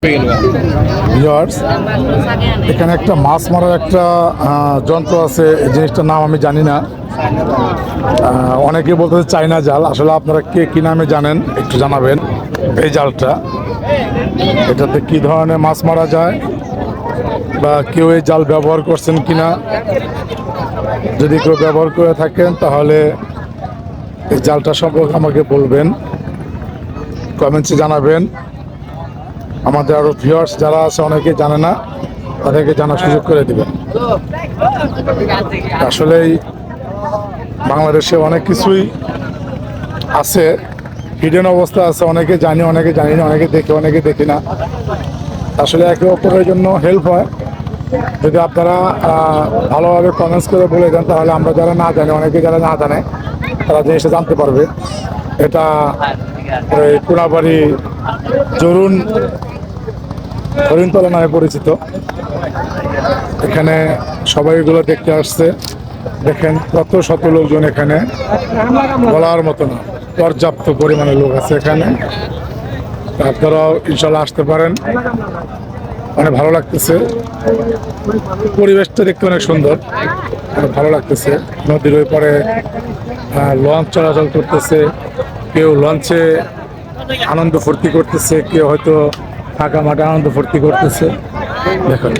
Viewers, এখানে একটা মাছ মারার একটা যন্ত্র আছে। এই জিনিসটার নাম আমি জানি না। অনেকে বলতেছে চাইনা জাল। আসলে আপনারা কে কি নামে জানেন একটু জানাবেন। এই জালটা, এটাতে কি ধরনের মাছ মারা যায় বা কেউ এই জাল ব্যবহার করছেন কিনা, যদি কেউ ব্যবহার করে থাকেন তাহলে এই জালটা সম্পর্কে আমাকে বলবেন, কমেন্টসে জানাবেন। আমাদের আরো ভিউয়ার্স যারা আছে অনেকে জানে না, তাদেরকে জানার সুযোগ করে দিবেন। আসলেই বাংলাদেশে অনেক কিছুই আছে, হিডেন অবস্থা আছে। অনেকে জানি, অনেকে জানি না, অনেকে দেখে, অনেকে দেখি না। আসলে একে অপরের জন্য হেল্প হয়। যদি আপনারা ভালোভাবে কমেন্টস করে বলে দেন, তাহলে আমরা যারা না জানি, অনেকে যারা না জানে, তারা জিনিসটা জানতে পারবে। এটা কোনাবাড়ি জরুন হরিণতলা নামে পরিচিত। এখানে সবাই এগুলো দেখতে আসছে। দেখেন কত শত লোকজন এখানে, বলার মতো না, পর্যাপ্ত পরিমাণে লোক আছে এখানে। আপনারাও ইনশাল্লাহ আসতে পারেন। অনেক ভালো লাগতেছে, পরিবেশটা দেখতে অনেক সুন্দর, অনেক ভালো লাগতেছে। নদীর ওই পারে লঞ্চ চলাচল করতেছে, কেউ লঞ্চে আনন্দ ফুর্তি করতেছে, কেউ হয়তো ফাঁকা মাঠে আনন্দ ফুর্তি করতেছে। দেখুন।